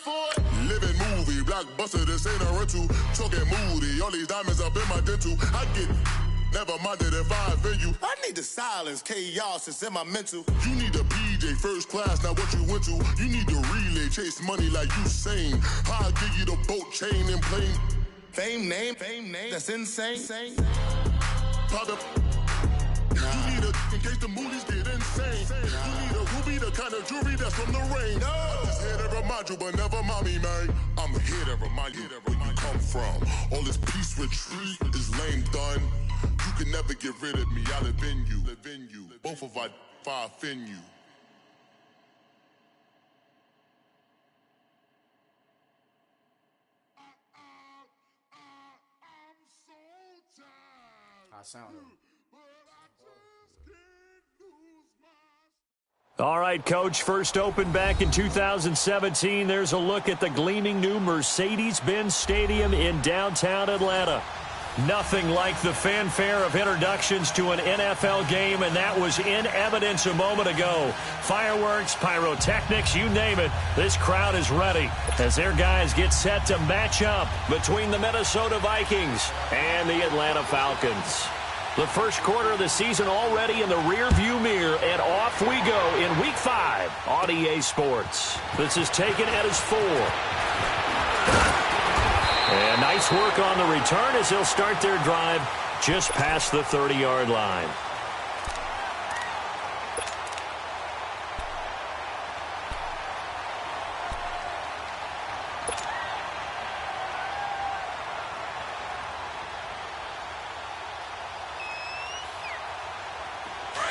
PS4. Living movie, blockbuster, this ain't a rental. Talking moody, all these diamonds up in my dental. I get never minded if I offend you. I need the silence, chaos is in my mental. You need a PJ, first class, not what you went to. You need the relay, chase money like you sane. How I give you the boat, chain, and plane. Fame name, that's insane. Pop you need a in case the movies get insane. You need a ruby, the kind of jewelry that's from the rain. No. I'm just here to remind you, but never mommy, man. I'm here to remind you where you come from. All this peace retreat is lame done. You can never get rid of me. I live in you. Both of I offend you. I sound it. All right, Coach, first opened back in 2017. There's a look at the gleaming new Mercedes-Benz Stadium in downtown Atlanta. Nothing like the fanfare of introductions to an NFL game, and that was in evidence a moment ago. Fireworks, pyrotechnics, you name it. This crowd is ready as their guys get set to match up between the Minnesota Vikings and the Atlanta Falcons. The first quarter of the season already in the rearview mirror, and off we go in Week 5 on EA Sports. This is taken at his 4. And nice work on the return as they'll start their drive just past the 30-yard line.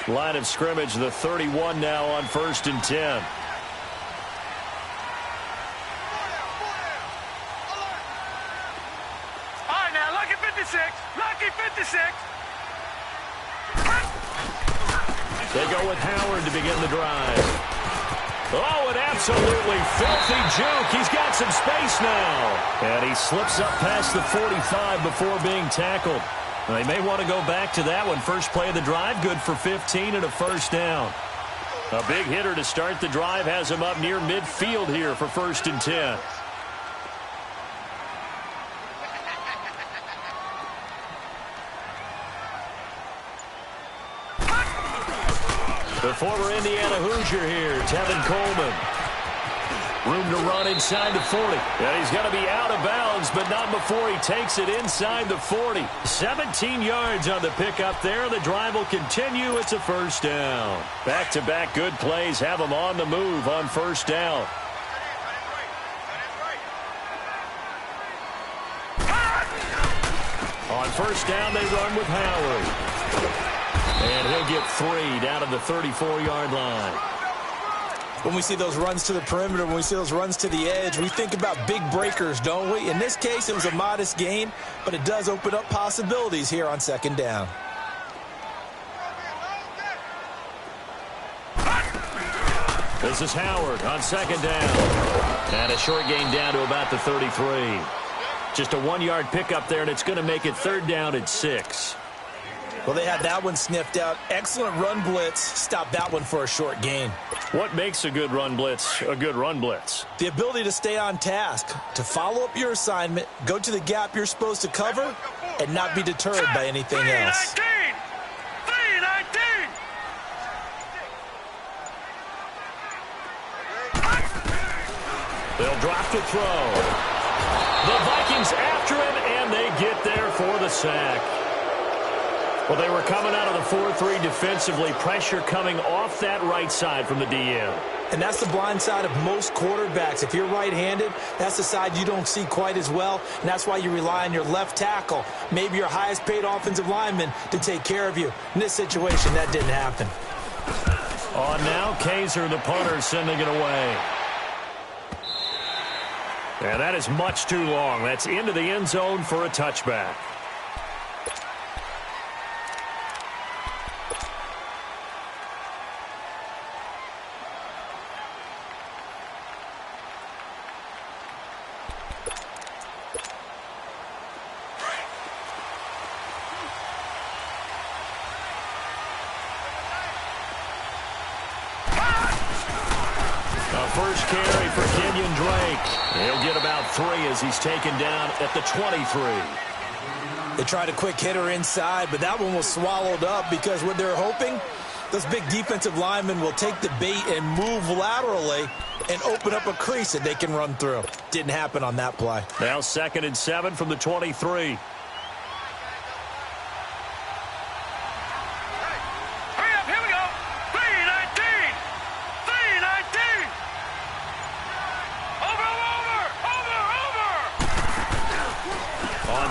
Line of scrimmage, the 31 now on 1st and 10. All right, now, lucky 56. Lucky 56. They go with Howard to begin the drive. Oh, an absolutely filthy juke. He's got some space now. And he slips up past the 45 before being tackled. They may want to go back to that one. First play of the drive, good for 15 and a first down. A big hitter to start the drive has him up near midfield here for 1st and 10. The former Indiana Hoosier here, Tevin Coleman. Room to run inside the 40. And he's going to be out of bounds, but not before he takes it inside the 40. 17 yards on the pickup there. The drive will continue. It's a first down. Back-to-back good plays have him on the move on first down. On first down, they run with Howard. And he'll get 3 down to the 34-yard line. When we see those runs to the perimeter, when we see those runs to the edge, we think about big breakers, don't we? In this case, it was a modest gain, but it does open up possibilities here on 2nd down. This is Howard on 2nd down. And a short gain down to about the 33. Just a 1-yard pickup there, and it's going to make it 3rd down at 6. Well, they had that one sniffed out. Excellent run blitz. Stop that one for a short gain. What makes a good run blitz a good run blitz? The ability to stay on task, to follow up your assignment, go to the gap you're supposed to cover, and not be deterred by anything else. 319! They'll drop to throw. The Vikings after him, and they get there for the sack. Well, they were coming out of the 4-3 defensively. Pressure coming off that right side from the DM. And that's the blind side of most quarterbacks. If you're right-handed, that's the side you don't see quite as well, and that's why you rely on your left tackle, maybe your highest-paid offensive lineman, to take care of you. In this situation, that didn't happen. On now, Kaiser, the punter, sending it away. And that is much too long. That's into the end zone for a touchback. First carry for Kenyon Drake. He'll get about 3 as he's taken down at the 23. They tried a quick hitter inside, but that one was swallowed up because what they're hoping, those big defensive linemen will take the bait and move laterally and open up a crease that they can run through. Didn't happen on that play. Now 2nd and 7 from the 23.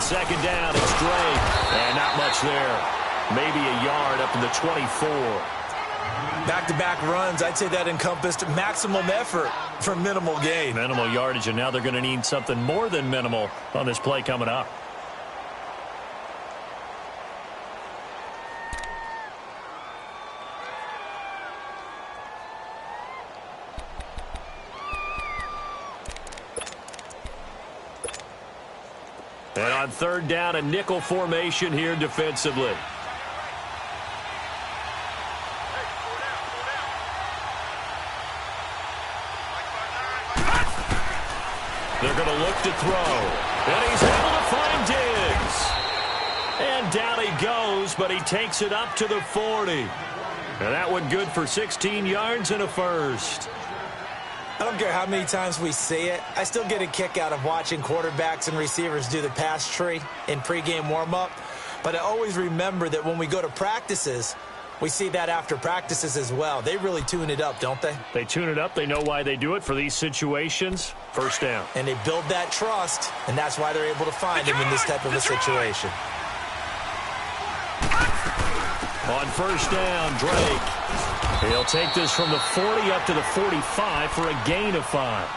Second down, it's Drake. And not much there. Maybe a yard up to the 24. Back-to-back runs, I'd say that encompassed maximum effort for minimal gain. Minimal yardage, and now they're going to need something more than minimal on this play coming up. And on 3rd down, a nickel formation here defensively. They're going to look to throw. And he's able to find Diggs. And down he goes, but he takes it up to the 40. And that one good for 16 yards and a first. I don't care how many times we see it. I still get a kick out of watching quarterbacks and receivers do the pass tree in pregame warm-up. But I always remember that when we go to practices, we see that after practices as well. They really tune it up, don't they? They tune it up. They know why they do it for these situations. First down. And they build that trust, and that's why they're able to find him in this type of a situation. On 1st down, Drake. He'll take this from the 40 up to the 45 for a gain of 5.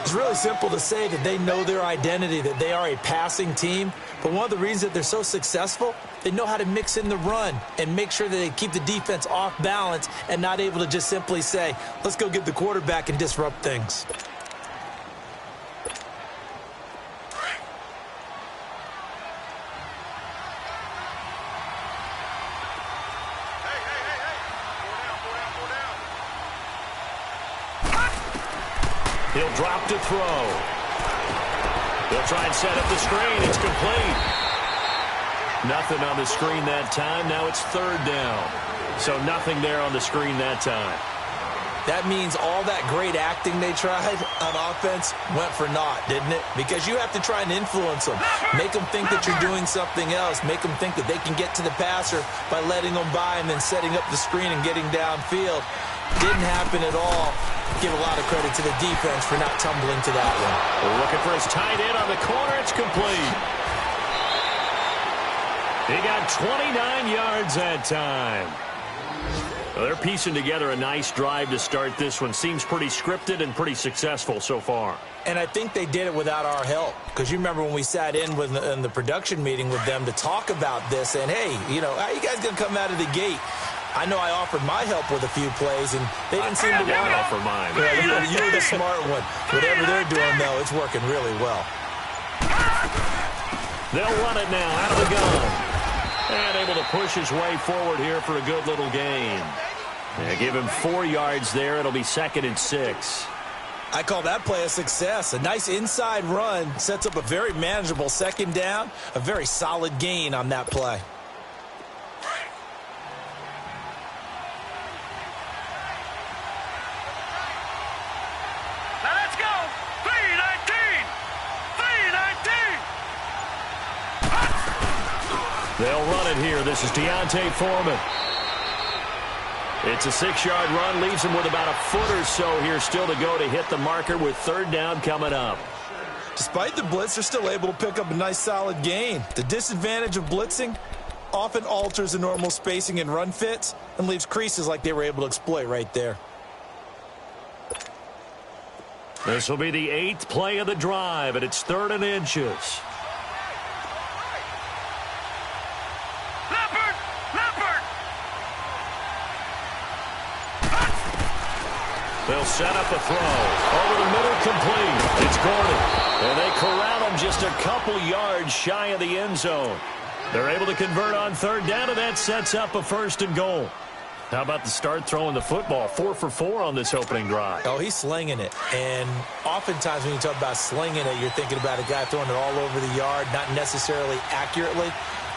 It's really simple to say that they know their identity, that they are a passing team. But one of the reasons that they're so successful, they know how to mix in the run and make sure that they keep the defense off balance and not able to just simply say, let's go get the quarterback and disrupt things. He'll drop to throw. They'll try and set up the screen. It's complete. Nothing on the screen that time. Now it's 3rd down. So nothing there on the screen that time. That means all that great acting they tried on offense went for naught, didn't it? Because you have to try and influence them. Make them think that you're doing something else. Make them think that they can get to the passer by letting them by and then setting up the screen and getting downfield. Didn't happen at all. Give a lot of credit to the defense for not tumbling to that one. We're looking for his tight end on the corner. It's complete. He got 29 yards that time. Well, they're piecing together a nice drive to start this one. Seems pretty scripted and pretty successful so far. And I think they did it without our help. Because you remember when we sat in the production meeting with them to talk about this. And, hey, you know, how you guys going to come out of the gate? I know I offered my help with a few plays, and they didn't seem to want to offer mine. Yeah, you were the smart one. Whatever they're doing, though, it's working really well. They'll run it now out of the gun. And able to push his way forward here for a good little gain. Yeah, give him 4 yards there. It'll be 2nd and 6. I call that play a success. A nice inside run sets up a very manageable 2nd down. A very solid gain on that play. Now let's go. 319. 319. They'll run it here. This is Deontay Foreman. It's a 6-yard run. Leaves him with about a foot or so here still to go to hit the marker with 3rd down coming up. Despite the blitz, they're still able to pick up a nice solid gain. The disadvantage of blitzing often alters the normal spacing and run fits and leaves creases like they were able to exploit right there. This will be the 8th play of the drive, and it's 3rd and inches. They'll set up a throw. Over the middle, complete. It's Gordon. And they corral him just a couple yards shy of the end zone. They're able to convert on 3rd down, and that sets up a 1st and goal. How about the start throwing the football? 4 for 4 on this opening drive. Oh, he's slinging it. And oftentimes when you talk about slinging it, you're thinking about a guy throwing it all over the yard, not necessarily accurately.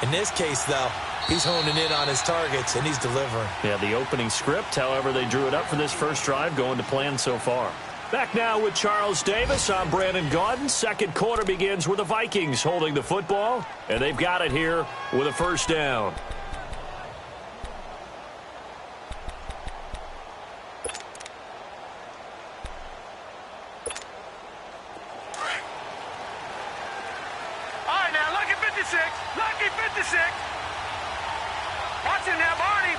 In this case, though, he's honing in on his targets, and he's delivering. Yeah, the opening script, however, they drew it up for this first drive, going to plan so far. Back now with Charles Davis. I'm Brandon Gaudin. Second quarter begins with the Vikings holding the football, and they've got it here with a first down. Lucky 56. Watch him now, Barney.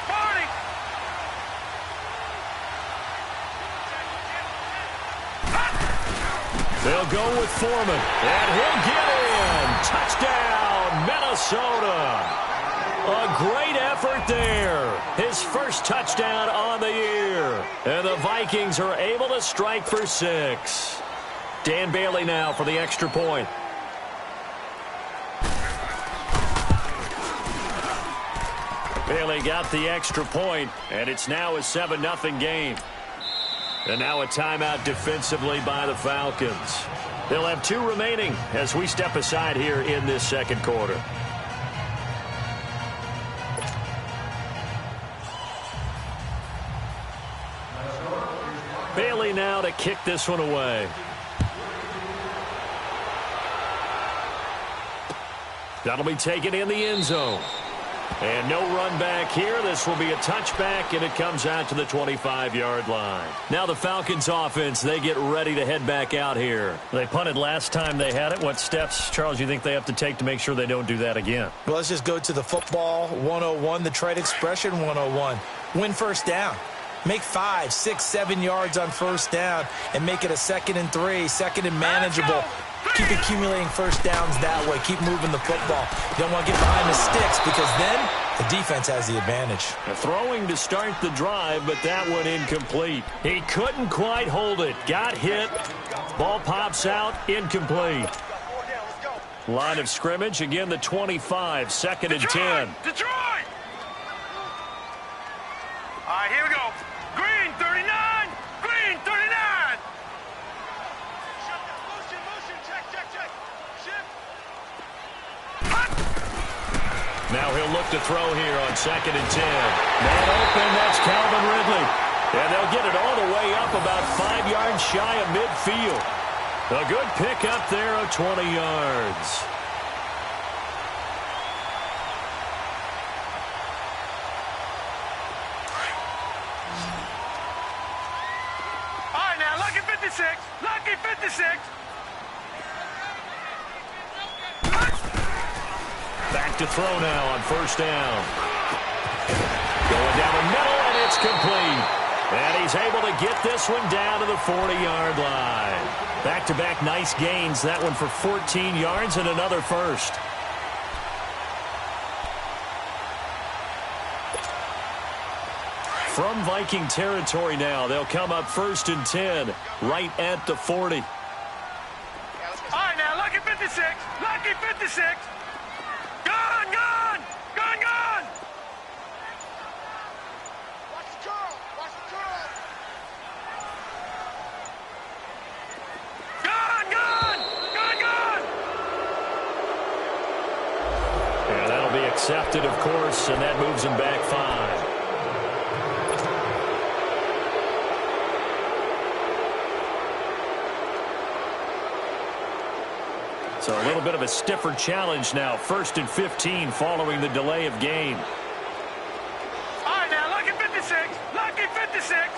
They'll go with Foreman, and he'll get in. Touchdown, Minnesota. A great effort there. His first touchdown on the year. And the Vikings are able to strike for 6. Dan Bailey now for the extra point. Bailey got the extra point, and it's now a 7-0 game. And now a timeout defensively by the Falcons. They'll have 2 remaining as we step aside here in this second quarter. Bailey now to kick this one away. That'll be taken in the end zone. And no run back here. This will be a touchback, and it comes out to the 25-yard line. Now the Falcons offense, they get ready to head back out here. They punted last time they had it. What steps, Charles, you think they have to take to make sure they don't do that again? Well, let's just go to the football 101, the trade expression 101. Win first down. Make 5, 6, 7 yards on first down and make it a 2nd and 3, 2nd and manageable. Keep accumulating first downs that way. Keep moving the football. You don't want to get behind the sticks because then the defense has the advantage. Throwing to start the drive, but that one incomplete. He couldn't quite hold it. Got hit. Ball pops out. Incomplete. Line of scrimmage. Again, the 25. 2nd and 10. Detroit! All right, here we go. Green, 39. Green, 39. Now he'll look to throw here on 2nd and 10. Man open, that's Calvin Ridley. And they'll get it all the way up about 5 yards shy of midfield. A good pickup there of 20 yards. All right, now, lucky 56. Lucky 56. Back to throw now on first down. Going down the middle, and it's complete. And he's able to get this one down to the 40-yard line. Back-to-back nice gains. That one for 14 yards and another first. From Viking territory now, they'll come up 1st and 10, right at the 40. All right, now, lucky 56. Lucky 56. Gone, gone! Gone, gone! Watch the curl! Watch the curl! Gone, gone! Gone, gone! And that'll be accepted, of course, and that moves him back 5. So a little bit of a stiffer challenge now. 1st and 15 following the delay of game. All right, now, lucky 56. Lucky 56.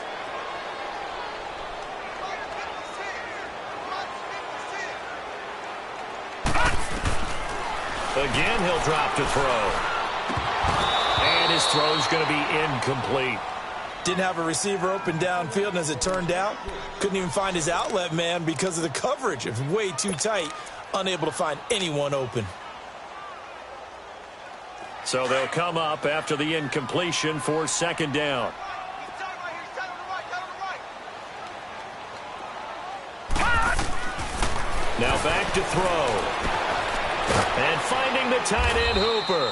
Again, he'll drop to throw. And his throw's going to be incomplete. Didn't have a receiver open downfield, and as it turned out, couldn't even find his outlet man because of the coverage. It was way too tight. Unable to find anyone open. So they'll come up after the incompletion for 2nd down. Now back to throw. And finding the tight end Hooper.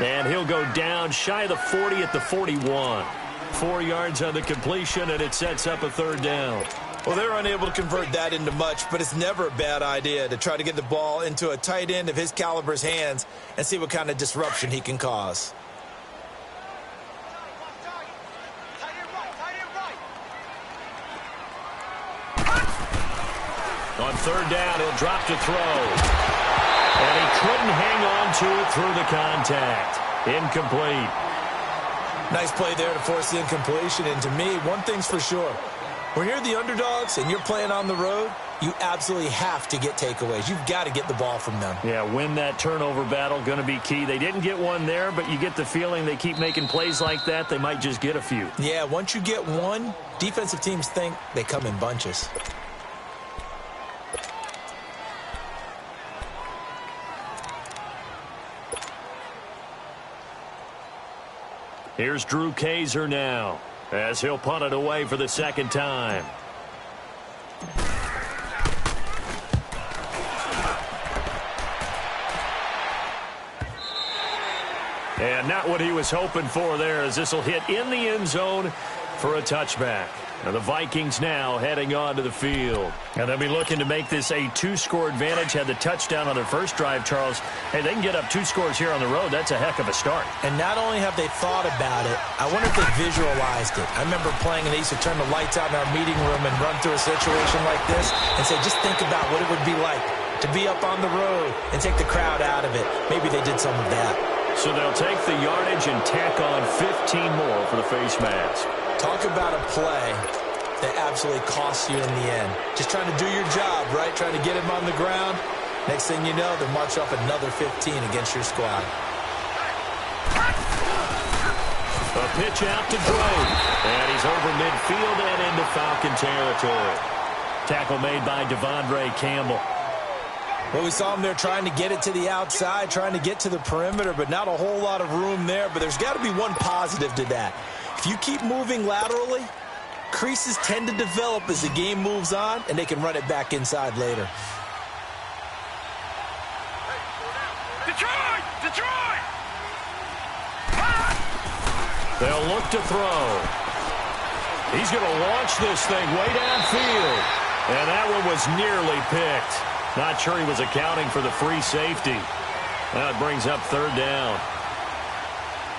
And he'll go down shy of the 40 at the 41. 4 yards on the completion, and it sets up a third down. Well, they're unable to convert that into much, but it's never a bad idea to try to get the ball into a tight end of his caliber's hands and see what kind of disruption he can cause. On third down, he'll drop to throw. And he couldn't hang on to it through the contact. Incomplete. Nice play there to force the incompletion. And to me, one thing's for sure. When you're the underdogs and you're playing on the road, you absolutely have to get takeaways. You've got to get the ball from them. Yeah, win that turnover battle, going to be key. They didn't get one there, but you get the feeling they keep making plays like that, they might just get a few. Yeah, once you get one, defensive teams think they come in bunches. Here's Drew Kaiser now, as he'll punt it away for the second time. And not what he was hoping for there, as this will hit in the end zone for a touchback. Now the Vikings now heading onto the field. And they'll be looking to make this a 2-score advantage. Had the touchdown on their first drive, Charles. Hey, they can get up 2 scores here on the road. That's a heck of a start. And not only have they thought about it, I wonder if they visualized it. I remember playing and they used to turn the lights out in our meeting room and run through a situation like this and say, just think about what it would be like to be up on the road and take the crowd out of it. Maybe they did some of that. So they'll take the yardage and tack on 15 more for the face mask. Talk about a play that absolutely costs you in the end. Just trying to do your job, right? Trying to get him on the ground. Next thing you know, they march off another 15 against your squad. A pitch out to Drone. And he's over midfield and into Falcon territory. Tackle made by Devondre Campbell. Well, we saw him there trying to get it to the outside, trying to get to the perimeter, but not a whole lot of room there. But there's got to be one positive to that. If you keep moving laterally, creases tend to develop as the game moves on, and they can run it back inside later. Detroit! Detroit! They'll look to throw. He's going to launch this thing way downfield. And that one was nearly picked. Not sure he was accounting for the free safety. That brings up third down.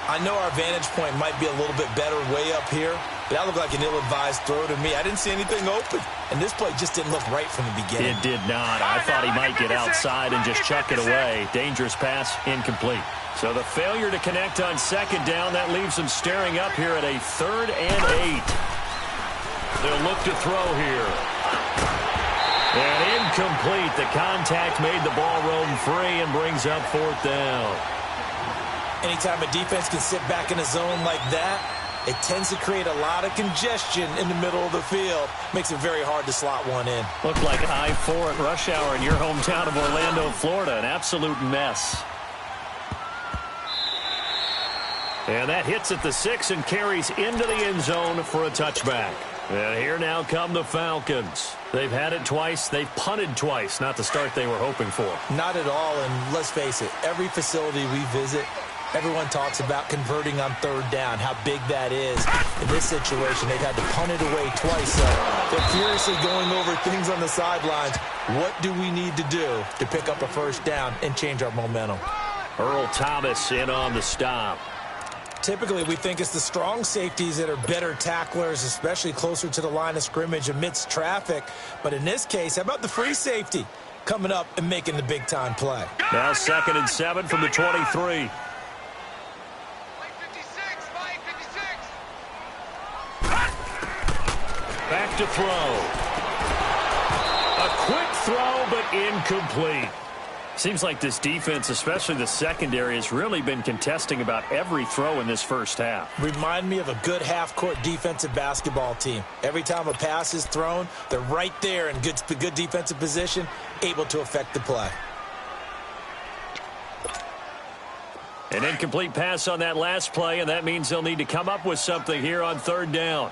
I know our vantage point might be a little bit better way up here, but that looked like an ill-advised throw to me. I didn't see anything open, and this play just didn't look right from the beginning. It did not. I thought he might get outside and just chuck it away. Dangerous pass, incomplete. So the failure to connect on second down, that leaves them staring up here at a 3rd and 8. They'll look to throw here. And incomplete. The contact made the ball roam free and brings up 4th down. Anytime a defense can sit back in a zone like that, it tends to create a lot of congestion in the middle of the field. Makes it very hard to slot one in. Looked like I-4 at rush hour in your hometown of Orlando, Florida. An absolute mess. And that hits at the 6 and carries into the end zone for a touchback. And here now come the Falcons. They've had it twice. They've punted twice. Not the start they were hoping for. Not at all, and let's face it, every facility we visit, everyone talks about converting on 3rd down, how big that is. In this situation, they've had to punt it away twice, so they're furiously going over things on the sidelines. What do we need to do to pick up a 1st down and change our momentum? Earl Thomas in on the stop. Typically, we think it's the strong safeties that are better tacklers, especially closer to the line of scrimmage amidst traffic. But in this case, how about the free safety coming up and making the big-time play? Now 2nd and 7 from the 23. Back to throw. A quick throw, but incomplete. Seems like this defense, especially the secondary, has really been contesting about every throw in this first half. Remind me of a good half-court defensive basketball team. Every time a pass is thrown, they're right there in good defensive position, able to affect the play. An incomplete pass on that last play, and that means they'll need to come up with something here on 3rd down.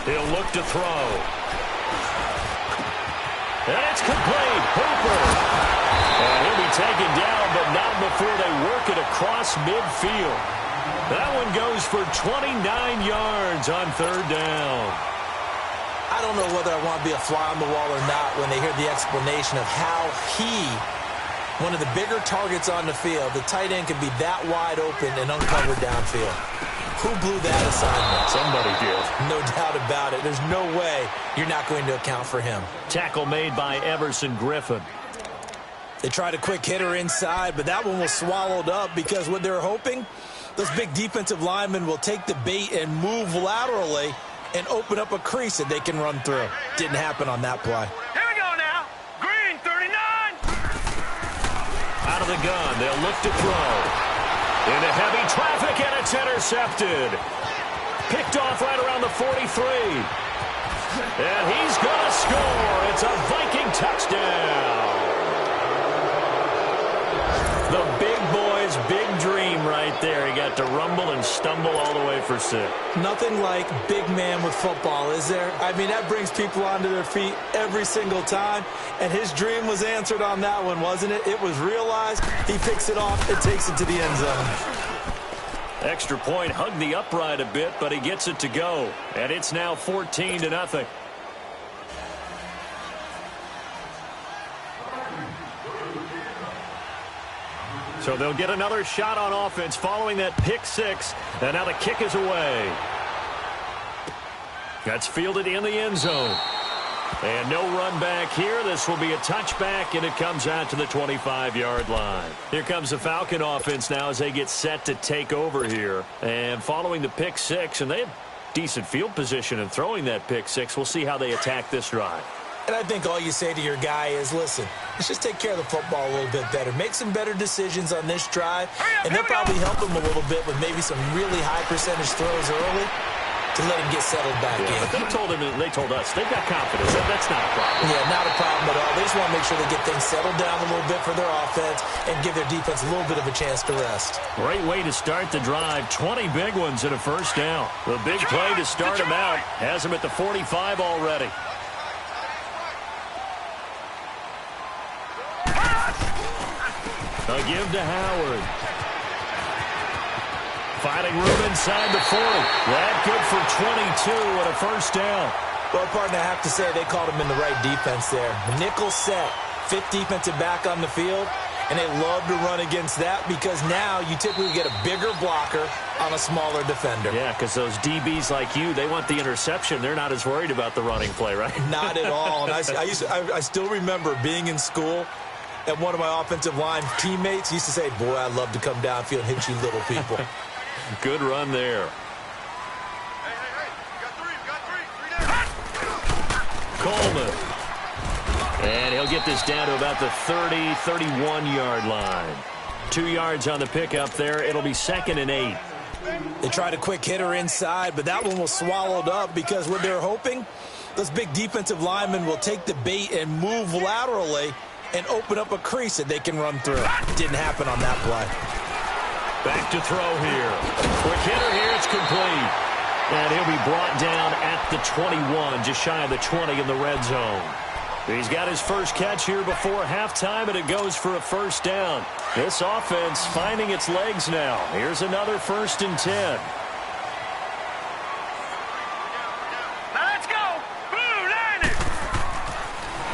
He'll look to throw. And it's complete. Hooper. And he'll be taken down, but not before they work it across midfield. That one goes for 29 yards on third down. I don't know whether I want to be a fly on the wall or not when they hear the explanation of how one of the bigger targets on the field, the tight end can be that wide open and uncovered downfield. Who blew that assignment? Somebody did. No doubt about it. There's no way you're not going to account for him. Tackle made by Everson Griffin. They tried a quick hitter inside, but that one was swallowed up because what they're hoping, those big defensive linemen will take the bait and move laterally and open up a crease that they can run through. Didn't happen on that play. Here we go now. Green, 39. Out of the gun, they'll look to throw. Into heavy traffic, and it's intercepted. Picked off right around the 43. And he's going to score. It's a Viking touchdown. The big boy's big dream right there. He got to rumble and stumble all the way for 6. Nothing like big man with football, is there? I mean, that brings people onto their feet every single time. And his dream was answered on that one, wasn't it? It was realized. He picks it off and takes it to the end zone. Extra point, hugged the upright a bit, but he gets it to go. And it's now 14-0. So they'll get another shot on offense following that pick 6. And now the kick is away. That's fielded in the end zone. And no run back here. This will be a touchback, and it comes out to the 25-yard line. Here comes the Falcon offense now as they get set to take over here. And following the pick 6, and they have decent field position in throwing that pick 6. We'll see how they attack this drive. And I think all you say to your guy is, listen, let's just take care of the football a little bit better. Make some better decisions on this drive, and they'll probably help him a little bit with maybe some really high percentage throws early to let him get settled back in. But they told us they've got confidence. That's not a problem. Yeah, not a problem at all. They just want to make sure they get things settled down a little bit for their offense and give their defense a little bit of a chance to rest. Great way to start the drive. 20 big ones and a first down. The big play to start him out has him at the 45 already. A give to Howard. Finding room inside the 40. That good for 22 and a first down. Well, partner, I have to say they called him in the right defense there. Nickel set, 5th defensive back on the field, and they love to run against that because now you typically get a bigger blocker on a smaller defender. Yeah, because those DBs like you, they want the interception. They're not as worried about the running play, right? Not at all. And I still remember being in school, and one of my offensive line teammates used to say, boy, I'd love to come downfield and hit you little people. Good run there. Hey, you got three. Coleman. And he'll get this down to about the 30, 31-yard line. 2 yards on the pickup there. It'll be 2nd and 8. They tried a quick hitter inside, but that one was swallowed up because what they're hoping, those big defensive linemen will take the bait and move laterally and open up a crease that they can run through. Didn't happen on that play. Back to throw here. Quick hitter here. It's complete. And he'll be brought down at the 21, just shy of the 20 in the red zone. He's got his first catch here before halftime, and it goes for a first down. This offense finding its legs now. Here's another 1st and 10.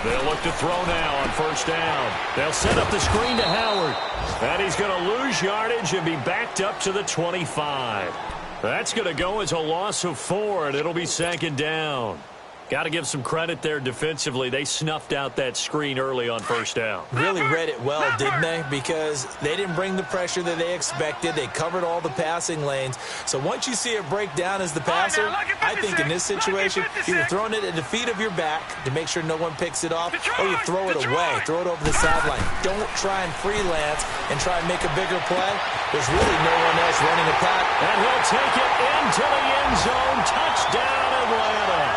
They'll look to throw now on first down. They'll set up the screen to Howard. And he's going to lose yardage and be backed up to the 25. That's going to go as a loss of 4, and it'll be 2nd down. Got to give some credit there defensively. They snuffed out that screen early on first down. Really read it well, didn't they? Because they didn't bring the pressure that they expected. They covered all the passing lanes. So once you see it break down as the passer, I think in this situation, you're throwing it at the feet of your back to make sure no one picks it off, or you throw it away, throw it over the sideline. Don't try and freelance and try and make a bigger play. There's really no one else running a pack. And he'll take it into the end zone. Touchdown, Atlanta.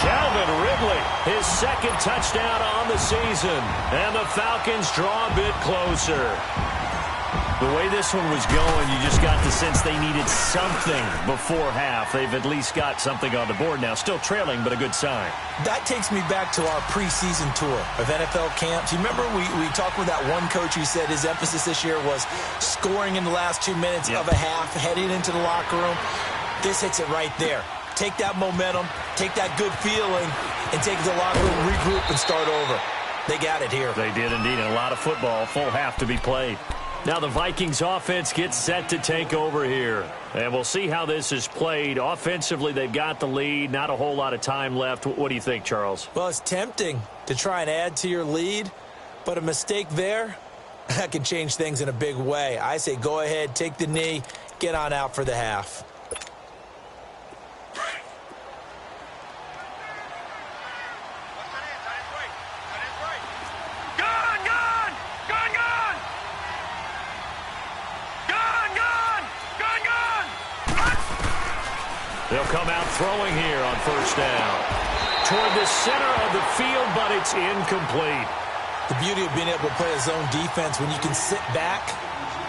Calvin Ridley, his 2nd touchdown on the season. And the Falcons draw a bit closer. The way this one was going, you just got the sense they needed something before half. They've at least got something on the board now. Still trailing, but a good sign. That takes me back to our preseason tour of NFL camps. You remember we talked with that one coach who said his emphasis this year was scoring in the last 2 minutes of a half, heading into the locker room. This hits it right there. Take that momentum, take that good feeling, and take it to the locker room, regroup, and start over. They got it here. They did indeed, and a lot of football, full half to be played. Now the Vikings offense gets set to take over here. And we'll see how this is played. Offensively, they've got the lead. Not a whole lot of time left. What do you think, Charles? Well, it's tempting to try and add to your lead, but a mistake there, that can change things in a big way. I say go ahead, take the knee, get on out for the half. They'll come out throwing here on first down. Toward the center of the field, but it's incomplete. The beauty of being able to play a zone defense, when you can sit back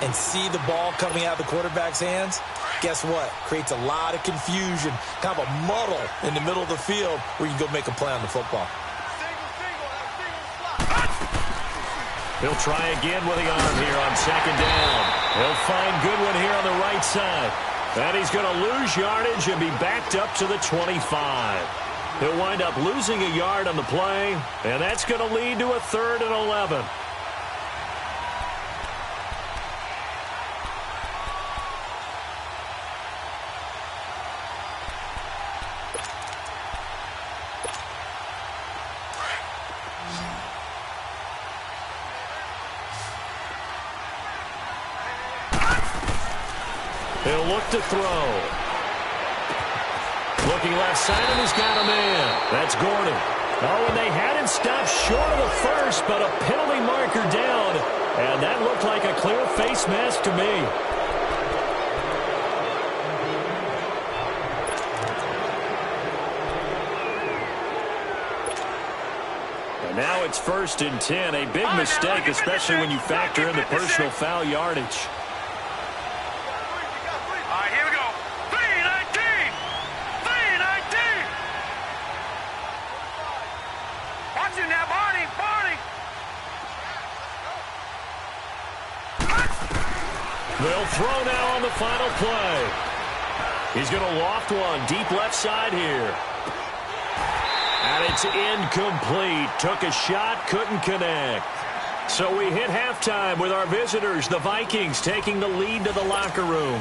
and see the ball coming out of the quarterback's hands, guess what? Creates a lot of confusion, kind of a muddle in the middle of the field where you can go make a play on the football. He'll try again with the arm here on second down. He'll find Goodwin here on the right side. And he's going to lose yardage and be backed up to the 25. He'll wind up losing a yard on the play, and that's going to lead to a 3rd and 11. He'll look to throw. Looking left side, and he's got a man. That's Gordon. Oh, and they had him stopped short of the first, but a penalty marker down. And that looked like a clear face mask to me. And now it's 1st and 10. A big mistake, especially when you factor in the personal foul yardage. They'll throw now on the final play. He's going to loft one deep left side here. And it's incomplete. Took a shot, couldn't connect. So we hit halftime with our visitors, the Vikings, taking the lead to the locker room.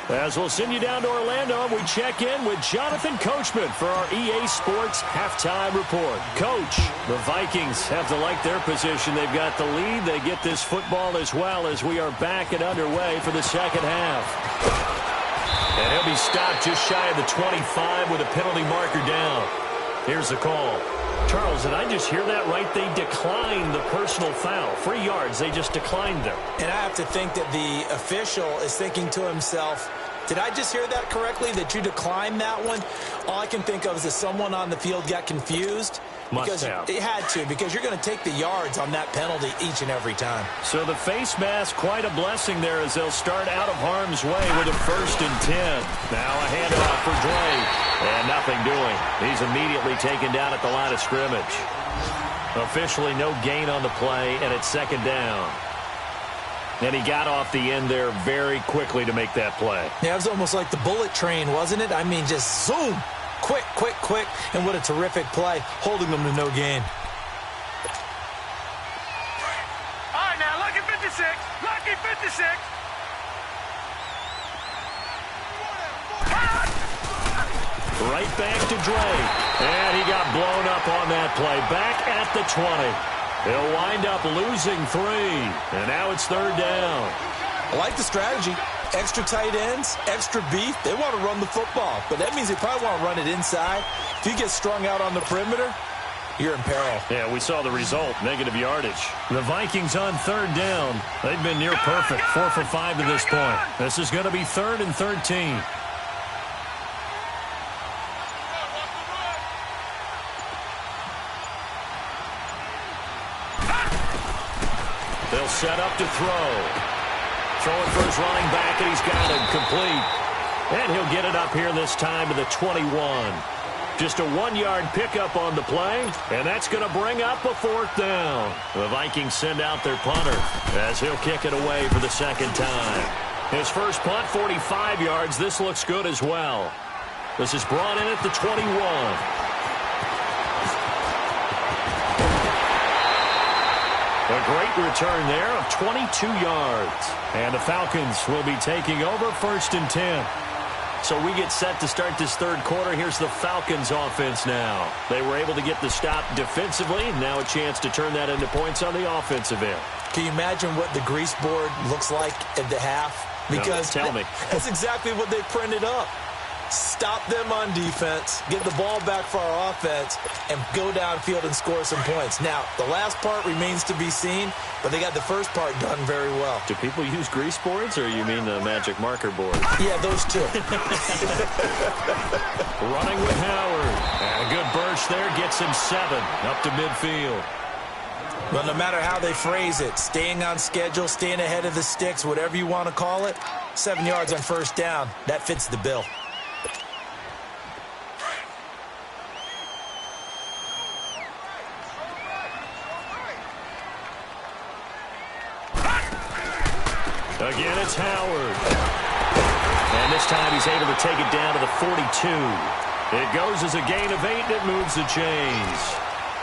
As we'll send you down to Orlando, we check in with Jonathan Coachman for our EA Sports Halftime Report. Coach, the Vikings have to like their position. They've got the lead. They get this football as well as we are back and underway for the second half. And he'll be stopped just shy of the 25 with a penalty marker down. Here's the call. Charles, did I just hear that right? They declined the personal foul. 3 yards, they just declined them. And I have to think that the official is thinking to himself, did I just hear that correctly, that you declined that one? All I can think of is that someone on the field got confused. Must have. It had to, because you're going to take the yards on that penalty each and every time. So the face mask, quite a blessing there as they'll start out of harm's way with a 1st and 10. Now a handoff for Dre. And nothing doing. He's immediately taken down at the line of scrimmage. Officially no gain on the play, and it's 2nd down. And he got off the end there very quickly to make that play. Yeah, it was almost like the bullet train, wasn't it? I mean, just zoom. Quick, quick, quick. And what a terrific play, holding them to no gain. All right, now, lucky 56. Lucky 56. Right back to Dre. And he got blown up on that play. Back at the 20. He'll wind up losing 3. And now it's 3rd down. I like the strategy. Extra tight ends, extra beef. They want to run the football. But that means they probably want to run it inside. If you get strung out on the perimeter, you're in peril. Yeah, we saw the result. Negative yardage. The Vikings on 3rd down. They've been near perfect. 4 for 5 to this point. This is going to be 3rd and 13. They'll set up to throw. Throwing for his running back, and he's got him complete. And he'll get it up here this time to the 21. Just a 1-yard pickup on the play, and that's going to bring up a 4th down. The Vikings send out their punter as he'll kick it away for the second time. His first punt, 45 yards. This looks good as well. This is brought in at the 21. A great return there of 22 yards. And the Falcons will be taking over 1st and 10. So we get set to start this third quarter. Here's the Falcons offense now. They were able to get the stop defensively. Now a chance to turn that into points on the offensive end. Can you imagine what the grease board looks like at the half? Because no, tell me. That's exactly what they printed up. Stop them on defense, get the ball back for our offense, and go downfield and score some points. Now, the last part remains to be seen, but they got the first part done very well. Do people use grease boards, or you mean the magic marker board? Yeah, those two. Running with Howard. And a good burst there gets him 7 up to midfield. Well, no matter how they phrase it, staying on schedule, staying ahead of the sticks, whatever you want to call it, 7 yards on first down, that fits the bill. Again, it's Howard. And this time he's able to take it down to the 42. It goes as a gain of 8, and it moves the chains.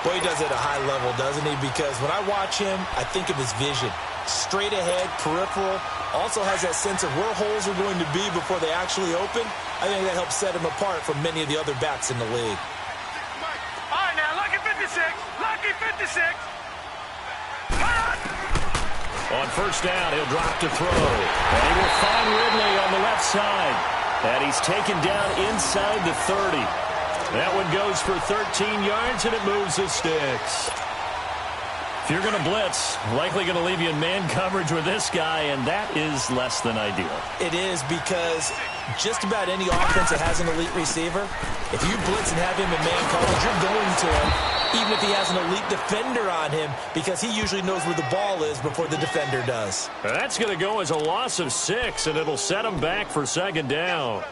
Boy, he does it at a high level, doesn't he? Because when I watch him, I think of his vision. Straight ahead, peripheral. Also has that sense of where holes are going to be before they actually open. I think that helps set him apart from many of the other backs in the league. All right, now, lucky 56. Lucky 56. On first down, he'll drop to throw. And he will find Ridley on the left side. And he's taken down inside the 30. That one goes for 13 yards, and it moves the sticks. If you're going to blitz, likely going to leave you in man coverage with this guy, and that is less than ideal. It is, because just about any offense that has an elite receiver, if you blitz and have him in man coverage, you're going to him, even if he has an elite defender on him, because he usually knows where the ball is before the defender does. That's going to go as a loss of 6, and it'll set him back for second down.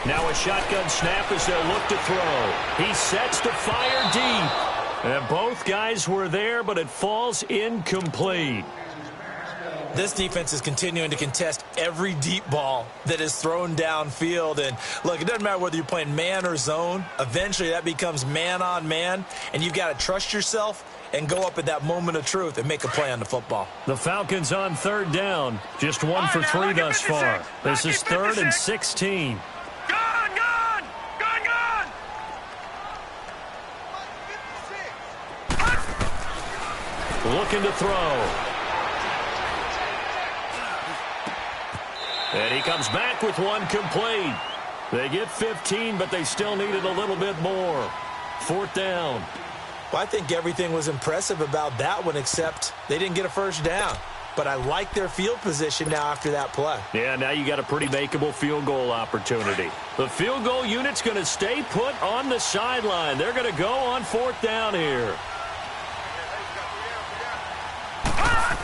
Now a shotgun snap as they'll look to throw. He sets to fire deep. And both guys were there, but it falls incomplete. This defense is continuing to contest every deep ball that is thrown downfield. And, look, it doesn't matter whether you're playing man or zone. Eventually that becomes man on man, and you've got to trust yourself and go up at that moment of truth and make a play on the football. The Falcons on third down. Just 1 for 3 thus far. This is 3rd and 16. Looking to throw. And he comes back with one complete. They get 15, but they still needed a little bit more. 4th down. Well, I think everything was impressive about that one, except they didn't get a first down. But I like their field position now after that play. Yeah, now you got a pretty makeable field goal opportunity. The field goal unit's going to stay put on the sideline. They're going to go on 4th down here.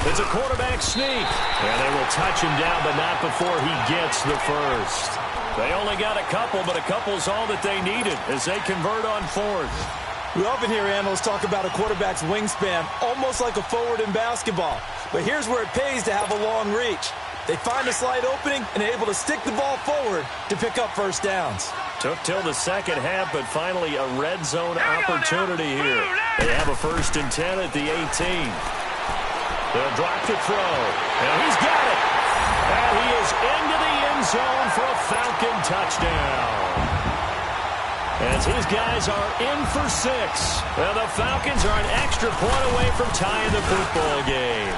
It's a quarterback sneak. And they will touch him down, but not before he gets the first. They only got a couple, but a couple's all that they needed as they convert on 4th. We often hear analysts talk about a quarterback's wingspan, almost like a forward in basketball. But here's where it pays to have a long reach. They find a slight opening and are able to stick the ball forward to pick up first downs. Took till the second half, but finally a red zone opportunity here. They have a 1st and 10 at the 18. They'll drop to throw. And he's got it. And he is into the end zone for a Falcon touchdown. As his guys are in for 6. Well, the Falcons are an extra point away from tying the football game.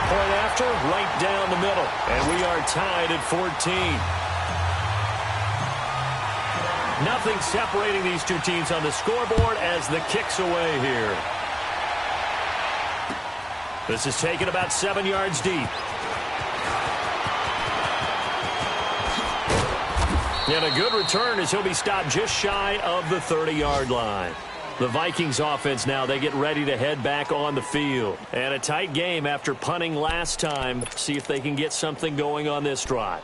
Point after, right down the middle. And we are tied at 14. Nothing separating these two teams on the scoreboard as the kick's away here. This is taken about 7 yards deep. And a good return as he'll be stopped just shy of the 30-yard line. The Vikings offense now, they get ready to head back on the field. And a tight game after punting last time. See if they can get something going on this drive.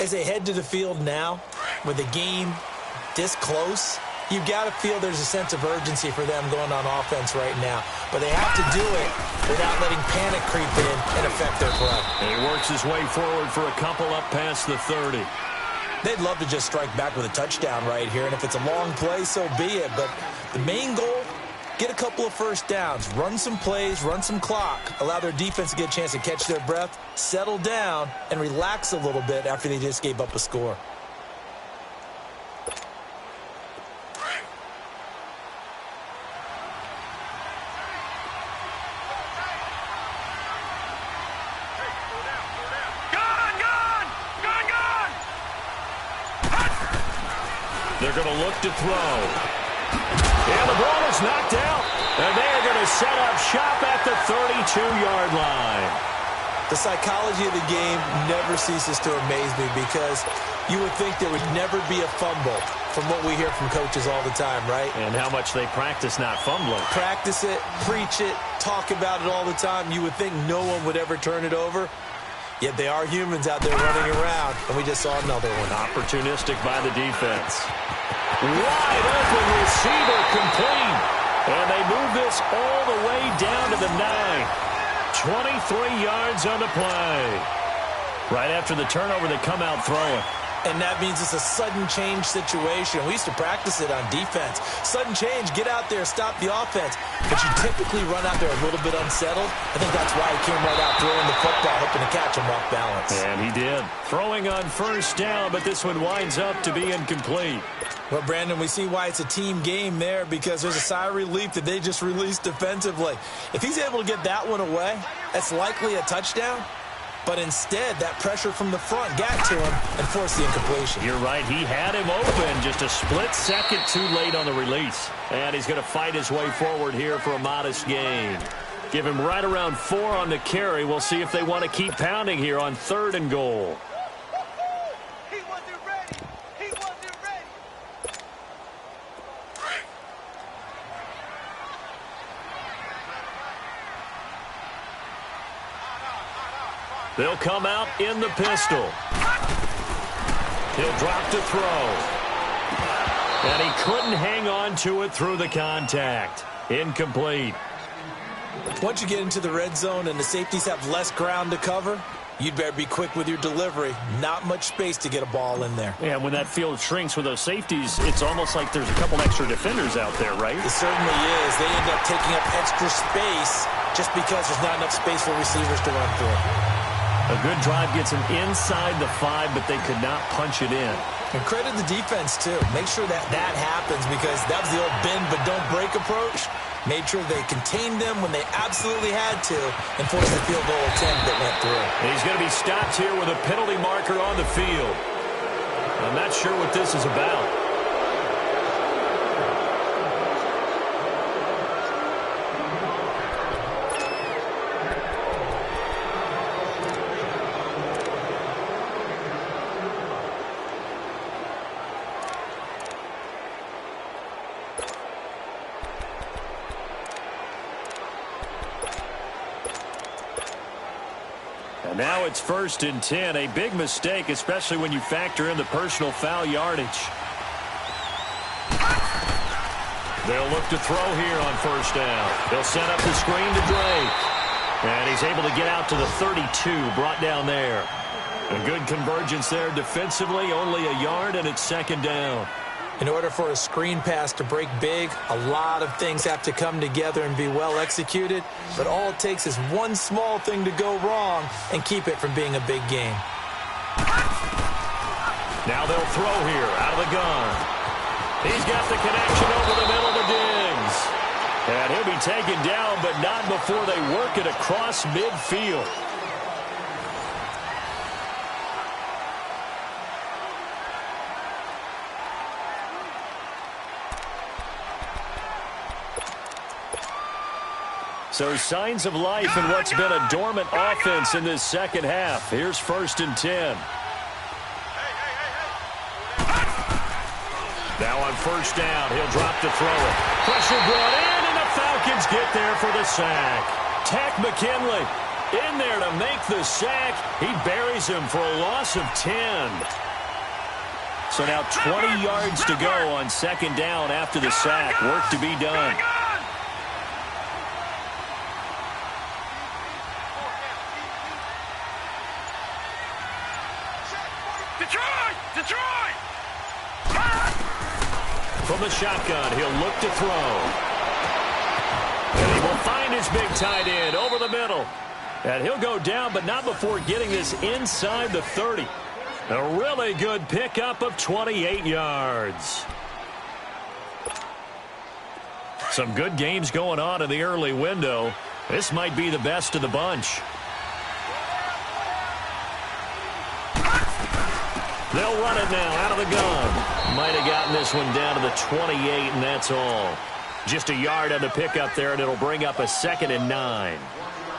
As they head to the field now, with the game this close, you've got to feel there's a sense of urgency for them going on offense right now. But they have to do it without letting panic creep in and affect their play. And he works his way forward for a couple up past the 30. They'd love to just strike back with a touchdown right here, and if it's a long play, so be it. But the main goal, get a couple of first downs, run some plays, run some clock, allow their defense to get a chance to catch their breath, settle down, and relax a little bit after they just gave up a score. They're going to look to throw. And the ball is knocked out. And they are going to set up shop at the 32-yard line. The psychology of the game never ceases to amaze me because you would think there would never be a fumble from what we hear from coaches all the time, right? And how much they practice not fumbling. Practice it, preach it, talk about it all the time. You would think no one would ever turn it over. Yet they are humans out there running around, and we just saw another one. Opportunistic by the defense. Wide open receiver complete. And they move this all the way down to the 9. 23 yards on the play. Right after the turnover, they come out throwing. And that means it's a sudden change situation. We used to practice it on defense. Sudden change, get out there, stop the offense. But you typically run out there a little bit unsettled. I think that's why he came right out throwing the football, hoping to catch him off balance. And he did. Throwing on first down, but this one winds up to be incomplete. Well, Brandon, we see why it's a team game there because there's a sigh of relief that they just released defensively. If he's able to get that one away, that's likely a touchdown. But instead, that pressure from the front got to him and forced the incompletion. You're right. He had him open just a split second too late on the release. And he's going to fight his way forward here for a modest gain. Give him right around 4 on the carry. We'll see if they want to keep pounding here on 3rd and goal. He wasn't ready. He wasn't ready. They'll come out in the pistol. He'll drop to throw. And he couldn't hang on to it through the contact. Incomplete. Once you get into the red zone and the safeties have less ground to cover, you'd better be quick with your delivery. Not much space to get a ball in there. Yeah, when that field shrinks with those safeties, it's almost like there's a couple extra defenders out there, right? It certainly is. They end up taking up extra space just because there's not enough space for receivers to run through. A good drive gets them inside the 5, but they could not punch it in. And credit the defense, too. Make sure that happens because that was the old bend but don't break approach. Made sure they contained them when they absolutely had to and forced the field goal attempt that went through. And he's going to be stopped here with a penalty marker on the field. I'm not sure what this is about. Now it's 1st and 10. A big mistake, especially when you factor in the personal foul yardage. They'll look to throw here on 1st down. They'll set up the screen to Drake. And he's able to get out to the 32, brought down there. A good convergence there defensively, only a yard, and it's 2nd down. In order for a screen pass to break big, a lot of things have to come together and be well executed. But all it takes is one small thing to go wrong and keep it from being a big game. Now they'll throw here out of the gun. He's got the connection over the middle to Diggs. And he'll be taken down, but not before they work it across midfield. So signs of life in what's been a dormant offense in this second half. Here's 1st and 10. Now on 1st down, he'll drop to throw it. Pressure brought in, and the Falcons get there for the sack. Tack McKinley in there to make the sack. He buries him for a loss of 10. So now 20 yards to go on 2nd down after the sack. Work to be done. Detroit! From the shotgun, he'll look to throw. And he will find his big tight end over the middle. And he'll go down, but not before getting this inside the 30. A really good pickup of 28 yards. Some good games going on in the early window. This might be the best of the bunch. They'll run it now out of the gun. Might have gotten this one down to the 28, and that's all. Just a yard on the pickup there, and it'll bring up a 2nd and 9.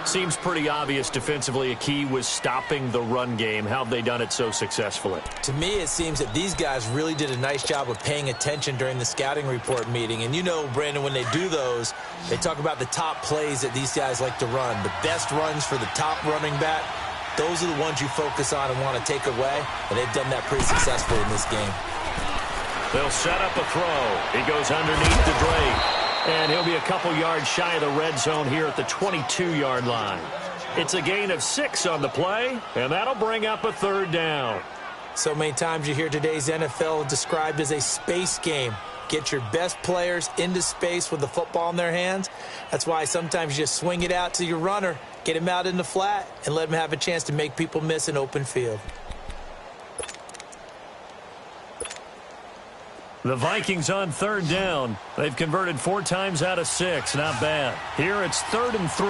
Seems pretty obvious defensively a key was stopping the run game. How have they done it so successfully? To me, it seems that these guys really did a nice job of paying attention during the scouting report meeting. And you know, Brandon, when they do those, they talk about the top plays that these guys like to run. The best runs for the top running back. Those are the ones you focus on and want to take away, and they've done that pretty successfully in this game. They'll set up a throw. He goes underneath the Drake, and he'll be a couple yards shy of the red zone here at the 22-yard line. It's a gain of 6 on the play, and that'll bring up a 3rd down. So many times you hear today's NFL described as a space game. Get your best players into space with the football in their hands. That's why sometimes you just swing it out to your runner, get him out in the flat, and let him have a chance to make people miss an open field. The Vikings on 3rd down. They've converted 4 times out of 6. Not bad. Here it's 3rd and 3.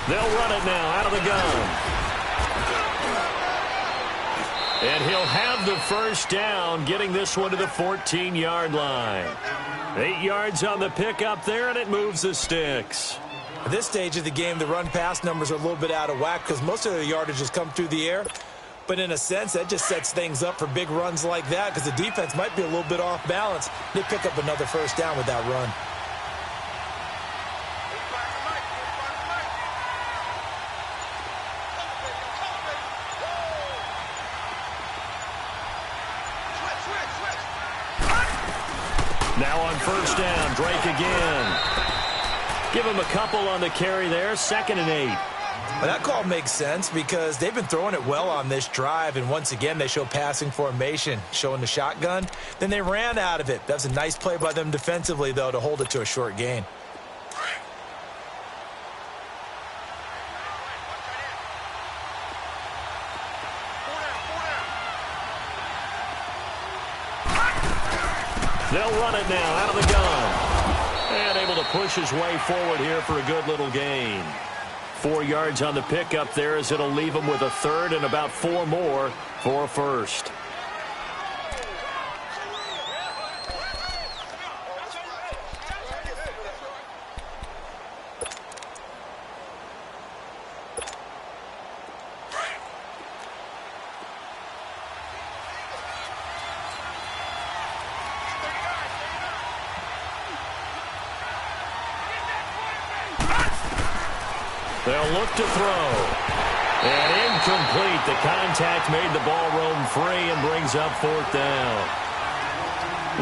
They'll run it now out of the gun. And he'll have the 1st down, getting this one to the 14-yard line. 8 yards on the pickup there, and it moves the sticks. At this stage of the game, the run-pass numbers are a little bit out of whack because most of the yardage has come through the air. But in a sense, that just sets things up for big runs like that because the defense might be a little bit off balance. They pick up another 1st down with that run. Now on 1st down, Drake again. Give him a couple on the carry there, 2nd and 8. Well, that call makes sense because they've been throwing it well on this drive, and once again they show passing formation, showing the shotgun. Then they ran out of it. That was a nice play by them defensively, though, to hold it to a short gain. They'll run it now out of the gun. And able to push his way forward here for a good little gain. 4 yards on the pickup there as it'll leave him with a 3rd and about 4 more for a 1st. They'll look to throw. And incomplete. The contact made the ball roam free and brings up 4th down.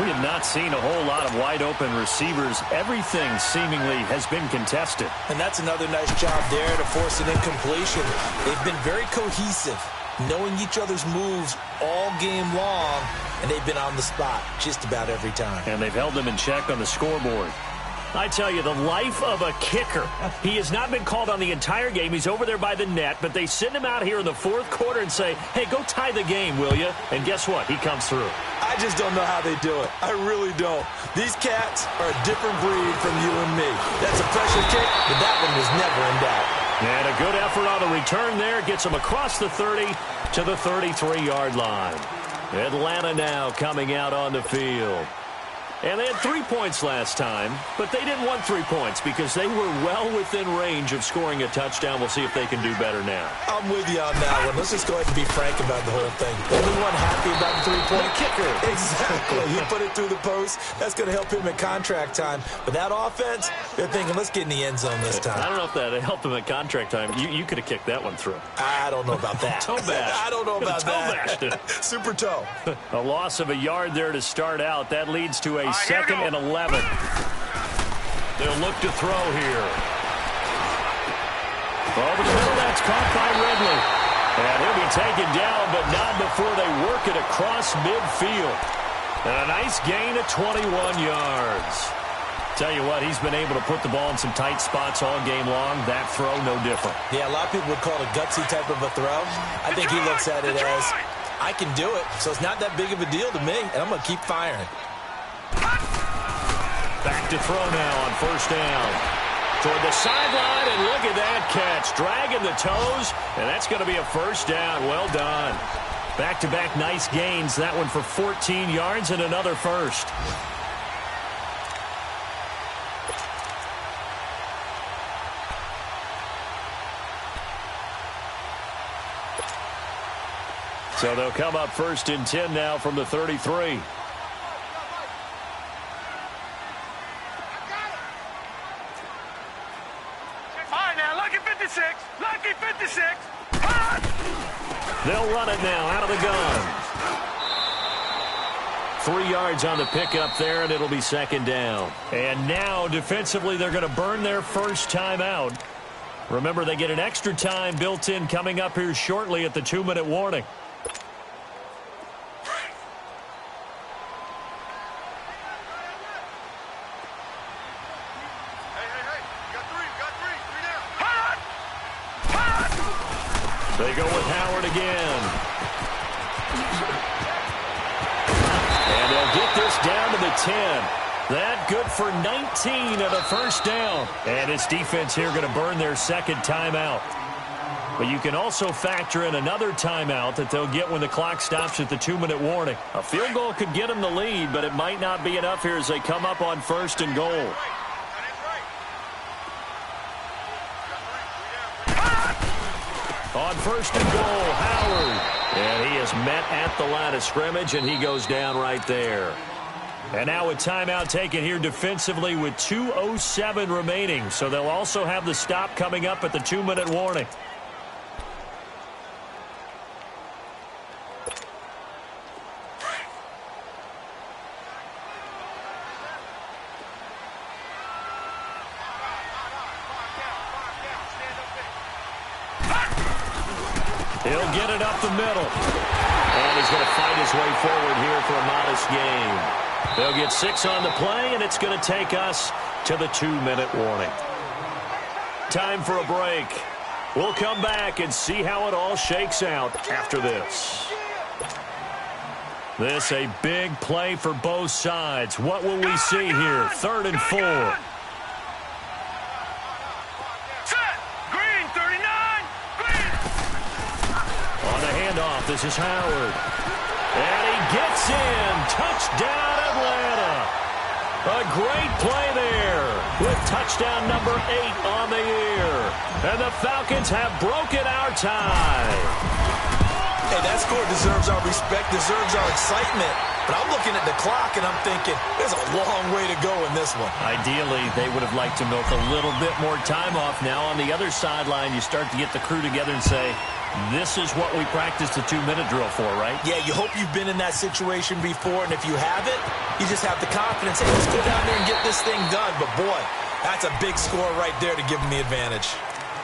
We have not seen a whole lot of wide-open receivers. Everything seemingly has been contested. And that's another nice job there to force an incompletion. They've been very cohesive, knowing each other's moves all game long, and they've been on the spot just about every time. And they've held them in check on the scoreboard. I tell you, the life of a kicker. He has not been called on the entire game. He's over there by the net, but they send him out here in the 4th quarter and say, hey, go tie the game, will you? And guess what? He comes through. I just don't know how they do it. I really don't. These cats are a different breed from you and me. That's a pressure kick, but that one was never in doubt. And a good effort on the return there. Gets him across the 30 to the 33-yard line. Atlanta now coming out on the field. And they had 3 points last time, but they didn't want 3 points because they were well within range of scoring a touchdown. We'll see if they can do better now. I'm with you on that one. Let's just go ahead and be frank about the whole thing. Anyone happy about the 3-point kicker? Exactly. He put it through the post. That's going to help him at contract time. But that offense, they're thinking, let's get in the end zone this time. I don't know if that helped him at contract time. You could have kicked that one through. I don't know about that. Toe bash. I don't know about that. Super toe. A loss of a yard there to start out. That leads to a 2nd and 11. They'll look to throw here. Over the middle, that's caught by Ridley. And he'll be taken down, but not before they work it across midfield. And a nice gain of 21 yards. Tell you what, he's been able to put the ball in some tight spots all game long. That throw, no different. Yeah, a lot of people would call it a gutsy type of a throw. I think he looks at it as, I can do it, so it's not that big of a deal to me, and I'm going to keep firing. Back to throw now on 1st down. Toward the sideline, and look at that catch. Dragging the toes, and that's going to be a 1st down. Well done. Back-to-back nice gains. That one for 14 yards and another 1st. So they'll come up 1st and 10 now from the 33. Lucky 56. They'll run it now out of the gun. 3 yards on the pickup there, and it'll be 2nd down. And now, defensively, they're going to burn their first timeout. Remember, they get an extra time built in coming up here shortly at the 2-minute warning. They go with Howard again. And they'll get this down to the 10. That good for 19 and a 1st down. And his defense here going to burn their 2nd timeout. But you can also factor in another timeout that they'll get when the clock stops at the 2-minute warning. A field goal could get them the lead, but it might not be enough here as they come up on 1st and goal. On 1st and goal, Howard. And he is met at the line of scrimmage, and he goes down right there. And now a timeout taken here defensively with 2:07 remaining. So they'll also have the stop coming up at the 2-minute warning. He'll get it up the middle. And he's going to fight his way forward here for a modest gain. They'll get 6 on the play, and it's going to take us to the 2-minute warning. Time for a break. We'll come back and see how it all shakes out after this. This a big play for both sides. What will we see here? 3rd and 4. This is Howard. And he gets in. Touchdown, Atlanta. A great play there with touchdown number 8 on the year. And the Falcons have broken our tie. Hey, that score deserves our respect, deserves our excitement. But I'm looking at the clock, and I'm thinking, there's a long way to go in this one. Ideally, they would have liked to milk a little bit more time off. Now on the other sideline, you start to get the crew together and say, this is what we practiced the 2-minute drill for, right? Yeah, you hope you've been in that situation before, and if you haven't, you just have the confidence, hey, let's go down there and get this thing done. But, boy, that's a big score right there to give them the advantage.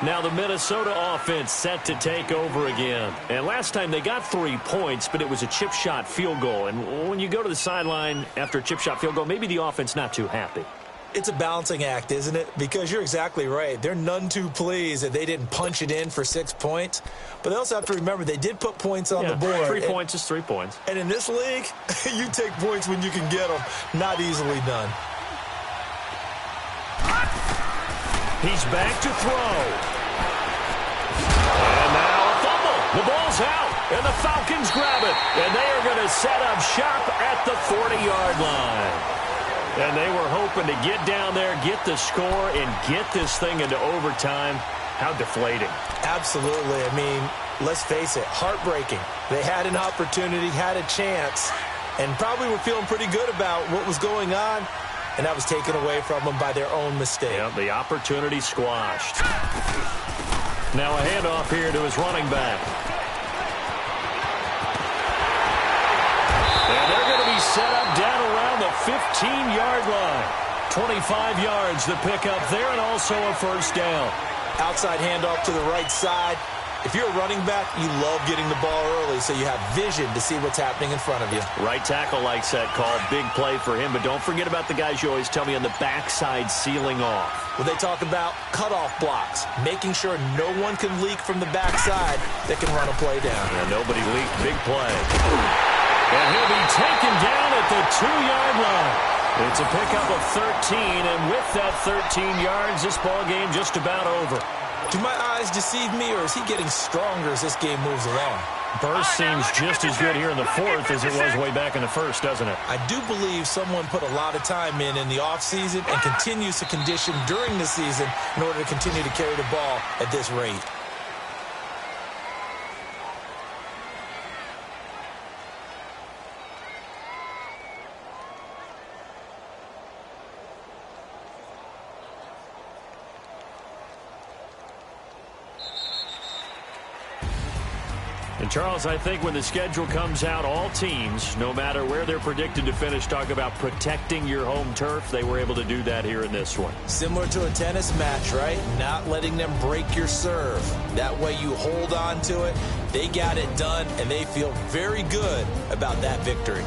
Now the Minnesota offense set to take over again. And last time they got 3 points, but it was a chip shot field goal. And when you go to the sideline after a chip shot field goal, maybe the offense not too happy. It's a balancing act, isn't it? Because you're exactly right. They're none too pleased that they didn't punch it in for 6 points. But they also have to remember they did put points on the board. 3 points is 3 points. And in this league, you take points when you can get them. Not easily done. He's back to throw. And now a fumble. The ball's out. And the Falcons grab it. And they are going to set up shop at the 40-yard line. And they were hoping to get down there, get the score, and get this thing into overtime. How deflating. Absolutely. I mean, let's face it, heartbreaking. They had an opportunity, had a chance, and probably were feeling pretty good about what was going on, and that was taken away from them by their own mistake. Yep, the opportunity squashed. Now a handoff here to his running back. And they're going to be set up down around the 15-yard line. 25 yards to pick up there, and also a first down. Outside handoff to the right side. If you're a running back, you love getting the ball early so you have vision to see what's happening in front of you. Right tackle likes that call. Big play for him, but don't forget about the guys you always tell me on the backside sealing off. Well, they talk about cutoff blocks, making sure no one can leak from the backside that can run a play down. Yeah, nobody leaked. Big play. And he'll be taken down at the 2-yard line. It's a pickup of 13, and with that 13 yards, this ball game just about over. Do my eyes deceive me, or is he getting stronger as this game moves along? Burst seems just as good here in the fourth as it was way back in the first, doesn't it? I do believe someone put a lot of time in the offseason and continues to condition during the season in order to continue to carry the ball at this rate. And, Charles, I think when the schedule comes out, all teams, no matter where they're predicted to finish, talk about protecting your home turf. They were able to do that here in this one. Similar to a tennis match, right? Not letting them break your serve. That way you hold on to it. They got it done, and they feel very good about that victory.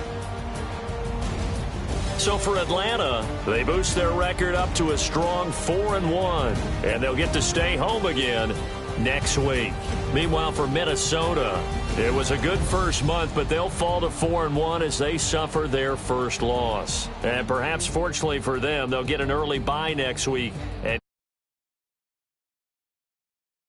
So for Atlanta, they boost their record up to a strong 4-1, and they'll get to stay home again next week. Meanwhile, for Minnesota, it was a good first month, but they'll fall to 4-1 as they suffer their first loss. And perhaps fortunately for them, they'll get an early bye next week and